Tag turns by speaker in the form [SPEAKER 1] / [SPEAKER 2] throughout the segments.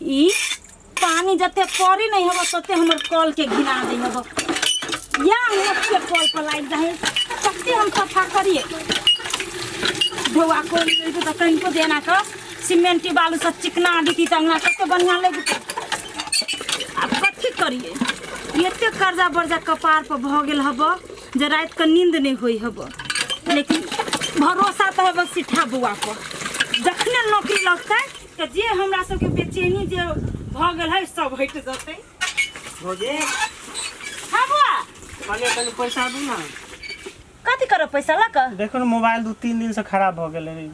[SPEAKER 1] ई पानी जते पड़ी नहीं हबो तते हमर कल के घिना दे हबो या हम के कल पर लाइट जाए तते हम सफा करिए धोआ को तो कहीं को देना का सीमेंटी बालू से चिकना दीती तंगना कते बढ़िया लगे अब कथी करिए एते कर्जा बर्जा कपार पर भ गेल हबो जे रात के नींद नहीं होई हबो लेकिन भरोसा तो है सिठा बुआ पर जखने नौकरी लगतै तो जे हमरा सबके बेचैनी जे भ गेल है सब हट जतै
[SPEAKER 2] भोजे
[SPEAKER 1] हां बुआ
[SPEAKER 2] माने तनी पैसा दू ना
[SPEAKER 1] कथी करो पैसा ला के
[SPEAKER 2] देखो ना मोबाइल 2-3 दिन से खराब भ गेल रे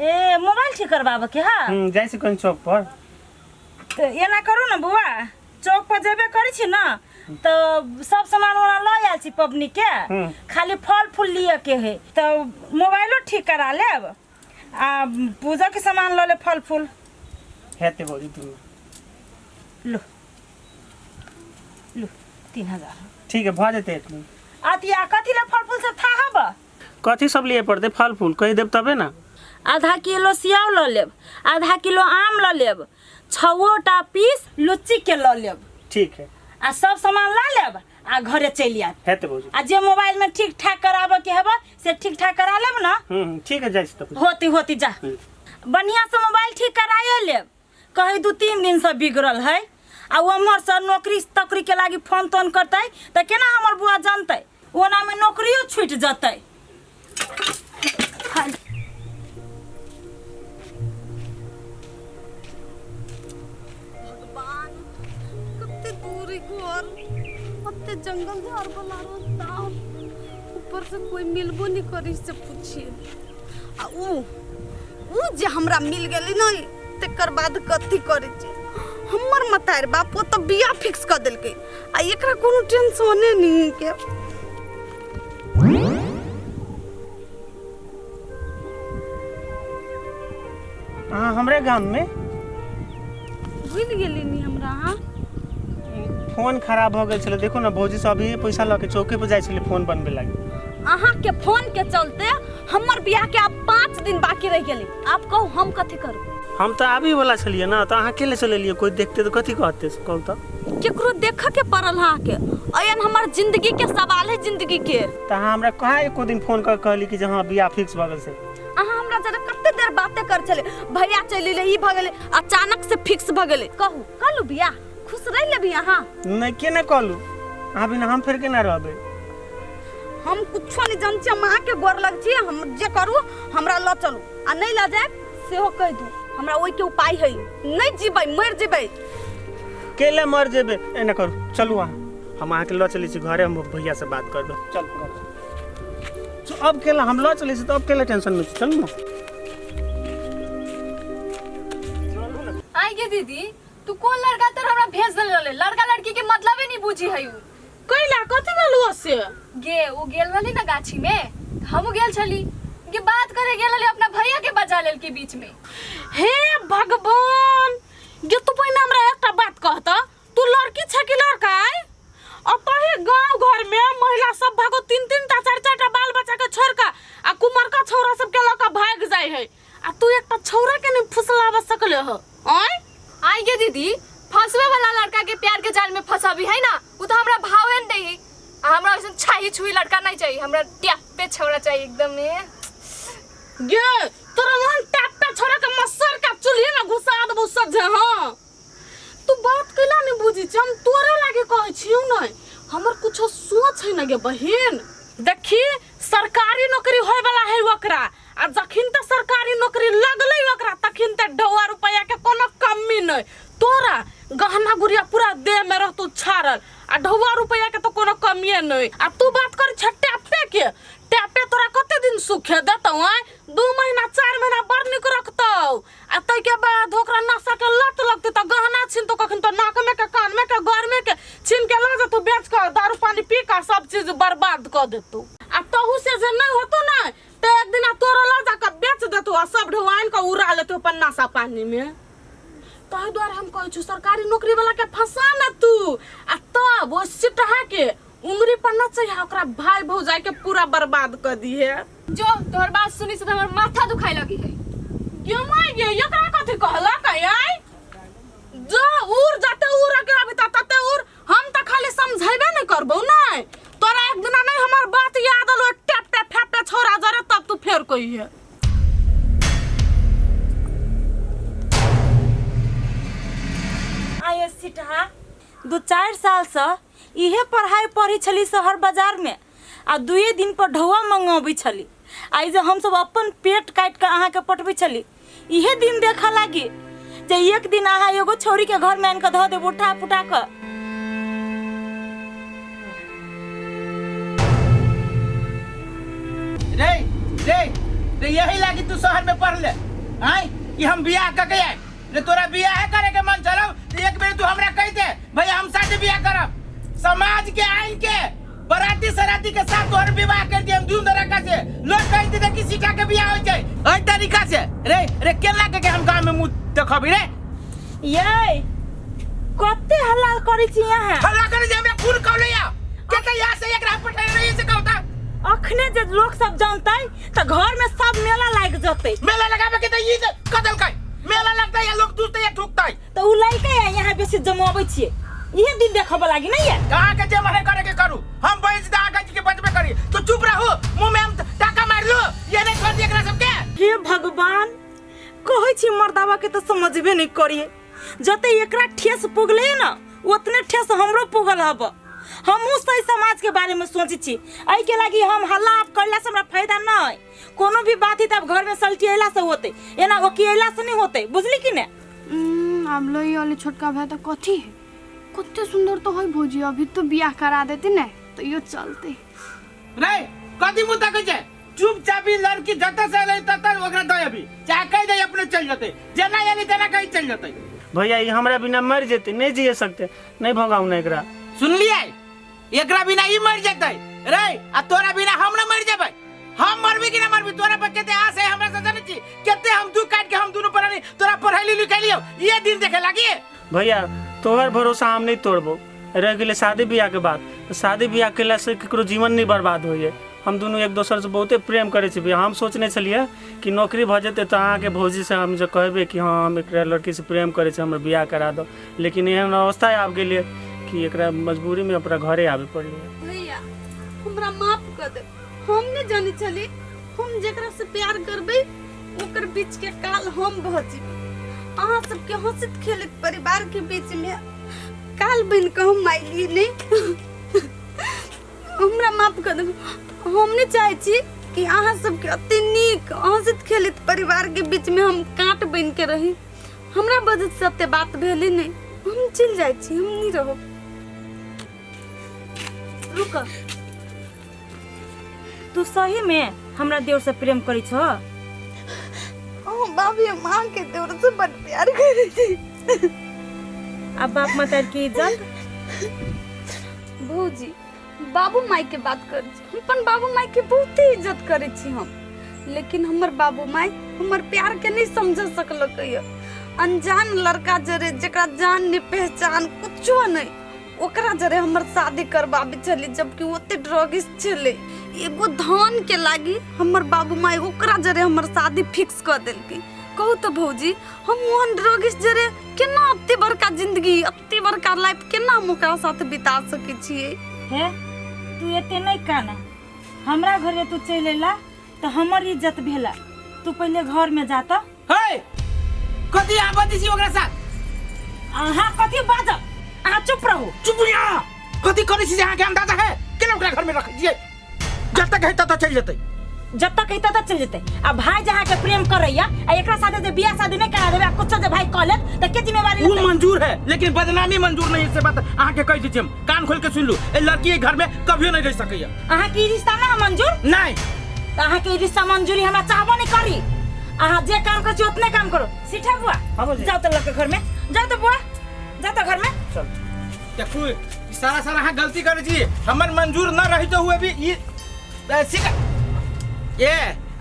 [SPEAKER 1] ए मोबाइल ठीक करबाबे के हां
[SPEAKER 2] जाय छी कोन चौक पर
[SPEAKER 1] तो एना करू ना बुआ चौक पर जेबे करै छी ना तो सब सामान वाला ल आयल छी पबनी के खाली फल फूल लिए के है तो मोबाइलो ठीक करा लेब आ पूजा के सामान ल ले फल फूल
[SPEAKER 2] हेते भोजी तू
[SPEAKER 1] लो लो 3000
[SPEAKER 2] ठीक है भ जेते इतनी
[SPEAKER 1] आतिया कथी ले फल फूल सब था हब
[SPEAKER 2] कथी सब लिए पड़ते फल फूल कहि देब तबे ना
[SPEAKER 1] आधा किलो सियाव ल लेब आधा किलो आम ल लेब 6टा पीस लुच्ची के ल लेब
[SPEAKER 2] ठीक है
[SPEAKER 1] आ सब सामान ला लेब आ घरे चली आ
[SPEAKER 2] हेते भोजी
[SPEAKER 1] आ जे मोबाइल में ठीक ठाक कराबे के हेबा से ठीक ठाक करा लेब ना
[SPEAKER 2] ठीक है जाय छी तब
[SPEAKER 1] होती होती जा बढ़िया से मोबाइल ठीक कराए लेब कहीं 2-3 दिन से बिगड़ल है आ हमर से नौकरी तकरी के लागी फोन तोन करते त केना हमर बुआ जानते ओना में नौकरियो छूट जतै
[SPEAKER 3] जंगल झाड़ बना रहा ऊपर से कोई मिलबो नहीं करी से पूछिए आ ऊ जे हमरा मिल गेली न तकर बाद कथी करे छै हमर मतार बापो तो बिया फिक्स कर देलकै आ एकरा कोनो टेंशने नहीं के
[SPEAKER 2] हमरे गांव में
[SPEAKER 3] भूल गेली नी हमरा हां
[SPEAKER 2] फोन खराब हो गए छले देखो ना भौजी से अभी पैसा लके चौके पे जाय छले फोन बनबे लागी
[SPEAKER 3] अहाँ के फोन के चलते हमर बियाह के अब 5 दिन बाकी रह गेली आप कहू हम कथी करू
[SPEAKER 2] हम तो आबी वाला छलिए ना तो अहाँ के ले चले लिए कोई देखते तो कथी कहते कहू तो
[SPEAKER 3] केकरो देख के पड़ल हां के अयन हमर जिंदगी के सवाल है जिंदगी के
[SPEAKER 2] त हमरा कहा एको दिन फोन कर कहली कि हां बियाह फिक्स भ गेल से
[SPEAKER 3] अहाँ हमरा जरा कते देर बातें कर चले भैया चली ले ई भ गेले अचानक से फिक्स भ गेले कहू कहलू बियाह खुश रह लेबी अहाँ
[SPEAKER 2] नहीं के ना कहलू अहाँ बिना हम फिर के ना रहबे
[SPEAKER 3] हम कुछो नहीं जान छी मां के गोर लग छी हम जे करू हमरा ल चलू आ नहीं ल जाए सेहो कह दू हमरा ओइ के उपाय है नहीं जीबै मर जेबै
[SPEAKER 2] केले मर जेबे एना करू चलू अहाँ हम अहाँ के ल चली छी घरे हम भैया से बात कर दो चल तो अब केला हम ल चली छी तो अब केले टेंशन में चल ना
[SPEAKER 4] आई गे दीदी तू कौन लड़का तर हमरा भेज देले रहले लड़का लड़की के मतलब ही नहीं बुझी है उ
[SPEAKER 3] कइला कथि बोलुआ से
[SPEAKER 4] गे उ गेल रहली ना गाछी में हम गेल छली के बात करे गेल रहली अपना भैया के बजा लेल के बीच में
[SPEAKER 3] हे भगवान गे तू पहिने हमरा एकटा बात कहता तू लड़की छ कि लड़का है अपने गांव घर में महिला सब भागो 3-3 टा 4-4 टा बाल बच्चा के छोड़ का आ कुमार का छौरा सब के लका भाग जाय है आ तू एकटा छौरा के नहीं फुसलावा सकले हो ओए
[SPEAKER 4] आई गे दीदी फसवे वाला लड़का के प्यार के जाल में फसाबी है ना उ तो हमरा भावेन दे हमरा ऐसे छाई छुई लड़का नहीं चाहिए हमरा ट्यापे छौरा चाहिए एकदम में
[SPEAKER 3] गे तोरा मन ट्यापे छौरा के मसर का चुल्ही में घुसा देबो सजे हां तू बात कैला नहीं बुझी हम तोरे लागे कहै छियौ नै हमर कुछो सोच है ना गे बहिन देखी सरकारी नौकरी होय वाला है ओकरा आ जखिन त सरकारी नौकरी लगलै ओकरा तखिन त ढौआ रुपया के कोनो कमी नै तोरा गहना गुड़िया पूरा देह में रहतो छारल आ ढौआ रुपया के तो कोनो कमिए नै आ तू बात कर छट्टे के टैपे तोरा कते दिन सुखे देतौ 2 महीना 4 महीना बड़ निक रखतौ आ तै के बाद ओकरा नशा के लत लगते त गहना छिन तो कखन तो नाक में के कान में के घर में के छिन के ल जतौ बेच के दारू पानी पी का सब चीज बर्बाद कर देतौ आ तहु से जे नै होतो ना तो एक दिन तोरा ला जा के बेच देतौ आ सब ढौआन के उड़ा लेतौ अपन नशा पानी में तै द्वारा हम कहै छु सरकारी नौकरी वाला के फसा न तू आ तब ओ सिटहा के उंगली पर न चाहिए ओकरा भाई भौजाई के पूरा बर्बाद कर दी है
[SPEAKER 4] जो तोहर बात सुनी से हमर माथा दुखाई लगी है
[SPEAKER 3] क्यों माय गे एकरा करबो नहीं तोरा एक दिन नहीं हमार बात याद आलो टप टप टप टप छोरा जरे तब तू फेर कही है
[SPEAKER 1] आये सिटहा 2-4 साल से इहे पढ़ाई पढ़ी छली शहर बाजार में आ 2 दिन पर ढौआ मंगाबी छली आई जे हम सब अपन पेट काट के अहाँ के पटबी छली इहे दिन देखा लागी जे एक दिन अहाँ एगो छोरी के घर में आन के धो दे उठा पुटा के
[SPEAKER 5] रे रे रे यही लागी तू शहर में पढ़ ले आई कि हम बियाह क के आए रे तोरा बियाह करे के मन चलो एक बेर तू हमरा कह दे भैया हम साथ बियाह करब समाज के आइन के बराती सराती के साथ तोहर विवाह कर दिए हम धूम धड़का से लोग कहते थे कि सीटा के बियाह हो जाए ओइ तरीका से रे रे केला के हम गांव में मुंह देखबी रे
[SPEAKER 1] ये कते हल्ला करी छी यहाँ
[SPEAKER 5] हल्ला करे जे हमरा खून कौलैया केते यहाँ से एक रात पठाई रही से कहता
[SPEAKER 1] अखने जे लोग सब जानते त घर में सब मेला लाग जते
[SPEAKER 5] मेला लगावे के त ई कदल कई मेला लगता है लोग दूसरे या ठुकता है
[SPEAKER 1] तो उ लइका यहाँ बेसी जमाबै छिए इहे दिन देखब लागी नहीं है
[SPEAKER 5] कहां के जमा करे के करू हम बैठ दा आगा के बचबे करी तो चुप रहो मुंह में हम टाका मार लो ये नहीं छोड़ दिया एकरा सब के
[SPEAKER 1] हे भगवान कहै छी मर्दावा के तो समझबे नहीं करिए जते एकरा ठेस पुगले ना उतने ठेस हमरो पुगल हब हमहू सही समाज के बारे में सोची छी आई के लागी हम हल्ला आप करला से हमरा फायदा नहीं कोनो भी बात ही तब घर में सलटिएला से होते एना ओकिएला से नहीं होते बुझली कि ने
[SPEAKER 6] हम लो ये वाले छोटका भाई तो कथी है कते सुंदर तो है भौजी अभी तो बियाह करा देते ना तो यो चलते
[SPEAKER 5] रे कदी मुता के जे चुपचाप ही लड़की जता से ले तता ओकरा दे अभी चाहे कह दे अपने चल जते जना यानी तना कहीं चल जते
[SPEAKER 2] भैया ये हमरा बिना मर जेते नहीं जिए सकते नहीं भगाऊ ना एकरा
[SPEAKER 5] सुन लिया एकरा बिना ई मर जते रे आ तोरा बिना हम ना मर जेबै हम मरबी कि ना मरबी तोरा पर केते आस है हमरा से जाने छी केते हम दू काट के हम दोनों परानी तोरा पढ़ाई लिखाई ये दिन देखे लागी
[SPEAKER 2] भैया तोहर भरोसा हम नहीं तोड़बो रह गेले शादी ब्याह के बाद शादी ब्याह केला से केकरो जीवन नहीं बर्बाद होइए हम दोनों एक दोसर से बहुते प्रेम करे छी हम सोचने छलिए कि नौकरी भ जेते तो अहाँ के भौजी से हम जो कहबे कि हाँ हम एक लड़की से प्रेम करे छी हमर ब्याह करा दो लेकिन एहन अवस्था आब गेलिए कि एकरा मजबूरी में अपना घरे आवे पड़लिए
[SPEAKER 3] भैया हमरा माफ कर दे हम नहीं जानी चली हम जेकरा से प्यार करबे ओकर बीच के काल हम भजी अहाँ सबके हंसित खेलित परिवार के बीच में काल बन के हम माइली नहीं हमरा माफ कर दे हम नहीं चाहे छी कि अहाँ सबके अति नीक हंसित खेलित परिवार के बीच में हम कांट बन के रही हमरा वजह से अते बात भेले नहीं हम चल जाए छी हम नहीं रहो
[SPEAKER 1] रुक तू सही में हमरा देवर से प्रेम करी छ
[SPEAKER 3] बाबी माँ के देवर से बड़ प्यार करे थी
[SPEAKER 1] अब बाप मतार की इज्जत
[SPEAKER 3] भौजी बाबू माई के बात कर हम अपन बाबू माई के बहुत ही इज्जत करे छी हम लेकिन हमर बाबू माई हमर प्यार के नहीं समझ सकलक अनजान लड़का जरे जकरा जान नहीं पहचान कुछो नहीं ओकरा जरे हमर शादी करबाबी चली जबकि ओते ड्रगिस्ट चले एगो धन के लागी हमर बाबू माई ओकरा जरे हमर शादी फिक्स कर देलके कहू तो भौजी हम ओहन ड्रगिस्ट जरे केना अत्ते बड़का जिंदगी अत्ते बड़का लाइफ केना हम ओकरा साथ बिता सके छिए
[SPEAKER 1] हे तू एते नहीं काना हमरा घरे तू चल एला तो हमर इज्जत भेला तू पहले घर में जाता
[SPEAKER 5] हे कथी आबदी छी ओकरा साथ
[SPEAKER 1] अहाँ कथी बाजब अहाँ चुप रहो
[SPEAKER 5] चुप रहिया कथी करै छी अहाँ के अंदाजा है केना ओकरा घर में रख दिए जब तक है तब चल जते
[SPEAKER 1] जब तक कहता तब चल जेते आ भाई जहाँ के प्रेम करैया आ एकरा साथे जे बियाह शादी नहीं करा देबे कुछ जे भाई कहले त के जिम्मेवारी
[SPEAKER 5] वो मंजूर है लेकिन बदनामी मंजूर नहीं से बात अहाँ के कह दीजिए कान खोल के सुन लो ए लड़की के घर में कभियो नहीं रह सकैया
[SPEAKER 1] अहाँ की रिश्ता ना मंजूर
[SPEAKER 5] नहीं
[SPEAKER 1] त अहाँ के रिश्ता मंजूरी हमरा चाहबो नहीं करी अहाँ जे काम कर छी उतने काम करो सीठा बुआ जाओ तो लड़के घर में जाओ तो बुआ जाओ तो घर में
[SPEAKER 5] चल देखो सारा सारा हाँ गलती करे छी हमर मंजूर न रही तो हुए भी ये सीखा ये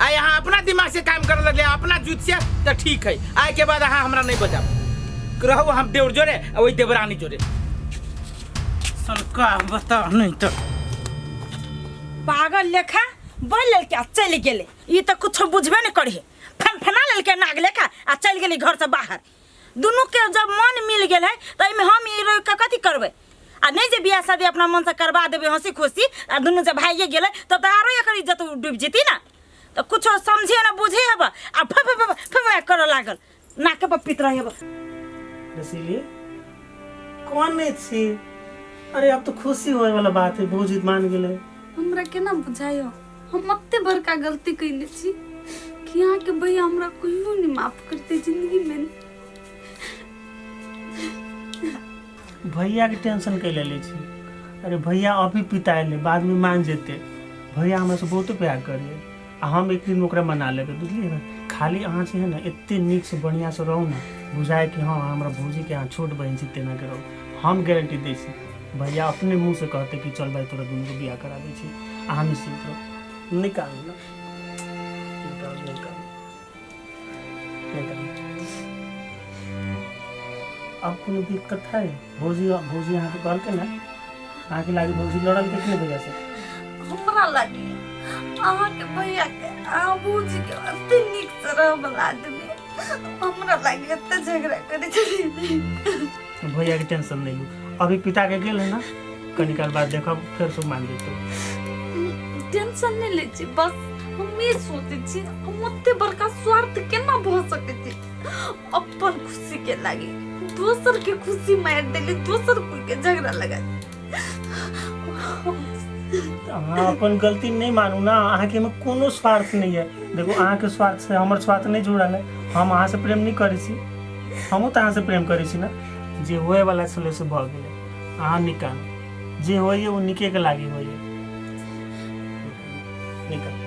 [SPEAKER 5] आ यहाँ अपना दिमाग से काम करे लगे अपना जुत से तो ठीक है आए के बाद हाँ हमरा नहीं बजाओ रहो हम देवर जोरे वही देवरानी जोरे सनका बता नहीं तो
[SPEAKER 1] पागल लेखा बोल लड़के चल गेले ये तो कुछ बुझबे नहीं करी फनफना ललके नाग लेखा आ चल गेली घर से बाहर दोनों के जब मन मिल गेल है तो में हम ये कथी करबे आ नहीं जे बियाह शादी अपना मन से करवा देबे हंसी खुशी आ दुनू जब भाइये गेले तब तो आरो एकर इज्जत डूब जेती ना। तो कुछ समझे ना बुझे हब आ फ कर लागल नाके पर पित रहे हब।
[SPEAKER 2] रसीली कौन नहीं छी? अरे अब तो खुशी होए वाला बात है, भौजी मान गेले।
[SPEAKER 3] हमरा केना बुझायो हम अत्ते बड़का गलती कइले छी कि यहाँ के भैया हमरा कहियो नहीं माफ करते जिंदगी में।
[SPEAKER 2] भैया के टेंशन कैले ले छी? अरे भैया अभी पिताएले बाद में मान जेते। भैया हमरा से बहुत प्यार करिए आ हम एक दिन ओकरा मना लेबे, बुझलिए ना। खाली अहाँ से है ना एते नीक से बढ़िया से रहू ना, बुझाए कि हाँ हमरा भौजी के यहाँ छोट बहन छी तेना के रहू। हम गारंटी दै छी भैया अपने मुंह से कहते कि चल भाई तोरा दुनू के बियाह करा दै छी। अहाँ निश्चिंत रहो। निकाल ना निकाल। अब कोनो दिक्कत है? भौजी यहाँ के कहलके ना अहाँ के लागे भौजी लड़ल कितने वजह से?
[SPEAKER 3] हमरा लागे अहाँ के भैया के बाबूजी के अत्ते नीक से रहल आदमी हमरा लागे अत्ते झगड़ा करे छथिन।
[SPEAKER 2] भैया के टेंशन नहीं लो, अभी पिता के गेल है ना, कनी काल बाद देखब फिर सब मान जेतो।
[SPEAKER 3] टेंशन नहीं ले छी, बस हम ये सोचे छी हम अत्ते बड़का स्वार्थ केना भ सके छी। अपन खुशी के लागे दोसर के खुशी मार देली, दोसर कोई के झगड़ा लगा।
[SPEAKER 2] अहाँ अपन गलती नहीं मानू ना, अहाँ के में कोनो स्वार्थ नहीं है। देखो अहाँ के स्वार्थ से हमर स्वार्थ नहीं जुड़ल है। हम अहाँ से प्रेम नहीं करी छी, हमहू तो अहाँ से प्रेम करी छी ना। जे होए वाला छले से भ गेले, अहाँ निकाल जे होइए वो निके के लागी होइए। निकाल